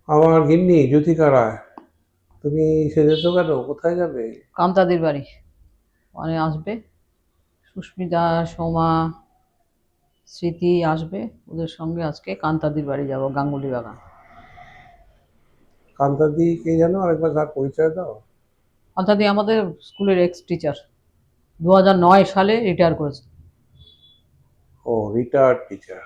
আমার গিন্নি জ্যোতিকা রায়। তুমি সেজেছো কেন? কোথায় যাবে? কান্তাদির বাড়ি। মানে আসবে সুস্মিতা, সোমা, স্মৃতি আসবে। ওদের সঙ্গে আজকে কান্তাদির বাড়ি যাব, গাঙ্গুলি বাগান। কান্তাদি কে জানো? আরেকবার তার পরিচয় দাও। কান্তাদি আমাদের স্কুলের এক্স টিচার, 2009 সালে রিটায়ার করেছে। ও, রিটায়ার্ড টিচার।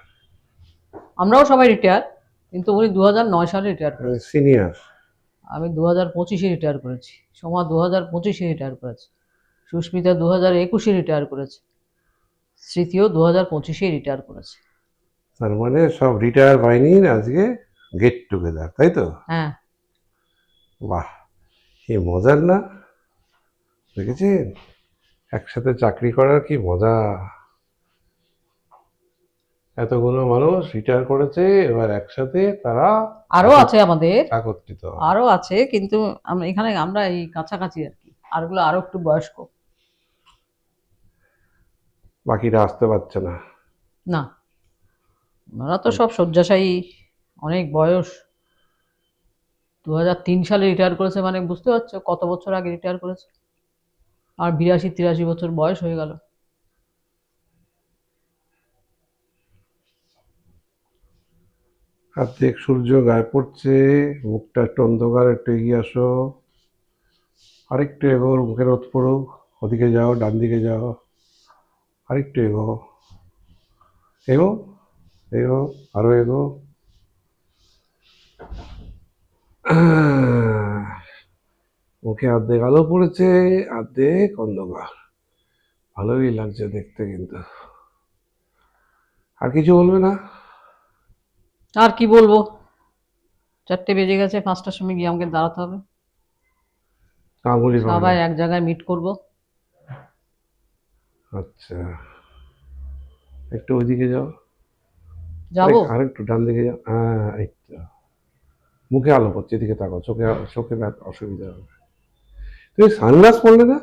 আমরাও সবাই রিটায়ার, কিন্তু উনি 2009 সালে রিটায়ার করেছে। সিনিয়র। আমি 2025-এ রিটায়ার করেছি। সোমা 2025-এ রিটায়ার করেছে। সুস্মিতা 2021-এ রিটায়ার করেছে। স্মৃতিও 2025-এ রিটায়ার করেছে। তার মানে সব রিটায়ার বাহিনীর আজকে গেট টুগেদার, তাই তো? হ্যাঁ। বাহ, কি মজার না? দেখেছেন একসাথে চাকরি করার কি মজা! এতগুলো মানুষ রিটায়ার করেছে, এবার একসাথে তারা আরো আছে আমাদের, একত্রিত হবে। আরো আছে, কিন্তু আমরা এই কাছাকাছি আর কি। আরগুলো আরো একটু বয়স্ক। বাকিরা আসতে পারছে না। না, ওনারা তো সব শয্যাশায়ী, অনেক বয়স। 2003 সালে রিটায়ার করেছে, মানে বুঝতে পারছো কত বছর আগে রিটায়ার করেছে। আর 82-83 বছর বয়স হয়ে গেল। অর্ধেক সূর্য গায়ে পড়ছে, মুখটা একটু অন্ধকার, একটু এগিয়ে আসো। আরেকটু এগো, মুখে রোদ পড়ুক। ওদিকে যাও, ডান দিকে যাও, আরেকটু এগো, এগো, এগো, আরো এগো। মুখে অর্ধেক আলো পড়েছে, অর্ধেক অন্ধকার। ভালোই লাগছে দেখতে কিন্তু। আর কিছু বলবে না? আর কি বলবো, 4টে বেজে গেছে, 5টার সময় গিয়ে আমাকে দাঁড়াতে হবে। গাঙ্গুলি সবাই বাগানে? এক জায়গায় মিট করব। আচ্ছা, একটু ওইদিকে যাও, যাব। আরেকটু ডান দিকে যাও। হ্যাঁ, এই তো। মুখে আলো পড়ছে, এদিকে তাকাও, চোখে চোখে অসুবিধা হবে। তুমি সানগ্লাস পরলে না?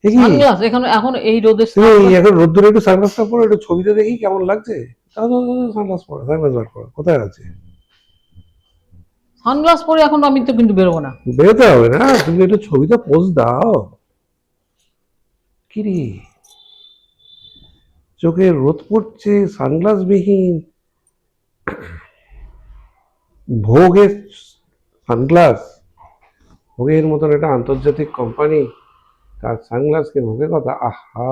এ কি, সানগ্লাস এখন এখন এই রোদে তুমি সানগ্লাস? এখন রোদ্দুরে একটু সানগ্লাসটা পরো, একটু ছবিটা দেখি কেমন লাগছে। দাও দাও দাও, সানগ্লাস পরো, সানগ্লাস বার করো, কোথায় আছে? সানগ্লাস পরে এখন আমি তো কিন্তু বেরোবো না। বেরোতে হবে না, তুমি একটু ছবিটা পোজ দাও। কিরে, চোখে রোদ পড়ছে, সানগ্লাস বিহীন, ভোগের সানগ্লাস। ভোগের মতন একটা আন্তর্জাতিক কোম্পানি, তার সানগ্লাসকে ভোগের কথা! আহা,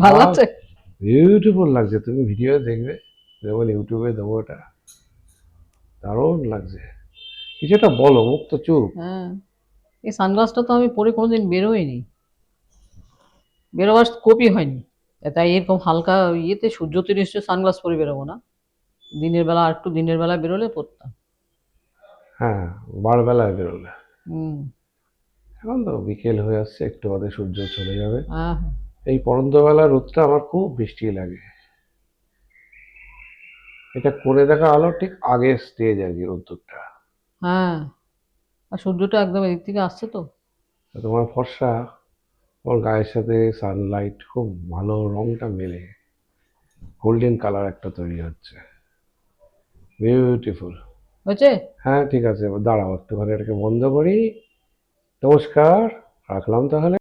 ভালো অসাধারণ, লাগছে। বিউটিফুল লাগছে। তুমি ভিডিও দেখবে, যেমন ইউটিউবে দেবো, ওটা দারুণ লাগছে। কিছু একটা বলো, মুখ তো চুপ। হ্যাঁ, এই সানগ্লাসটা তো আমি পরে কোনোদিন বেরোইনি, বেরোবার স্কোপই হয়নি। তাই এরকম হালকা ইয়েতে সূর্যতে নিশ্চয়ই সানগ্লাস পরে বেরোবো না। দিনের বেলা, আর একটু দিনের বেলা বেরোলে পরতাম। হ্যাঁ, বারবেলায় বেরোলে। হুম। এখন তো বিকেল হয়ে আসছে, একটু বাদে সূর্য চলে যাবে। হ্যাঁ। এই পড়ন্তবেলা রোদটা আমার খুব বৃষ্টি লাগে। এটা করে দেখা আলো ঠিক আগের স্টেজ আর কি, রোদ্দুরটা। হ্যাঁ, আর সূর্যটা একদম এদিক থেকে আসছে তো। তোমার ফর্সা, তোমার গায়ের সাথে সানলাইট খুব ভালো, রংটা মেলে গোল্ডেন কালার একটা তৈরি হচ্ছে, বিউটিফুল। হয়েছে। হ্যাঁ ঠিক আছে, এবার দাঁড়াও একটুখানি এটাকে বন্ধ করি। নমস্কার, রাখলাম তাহলে।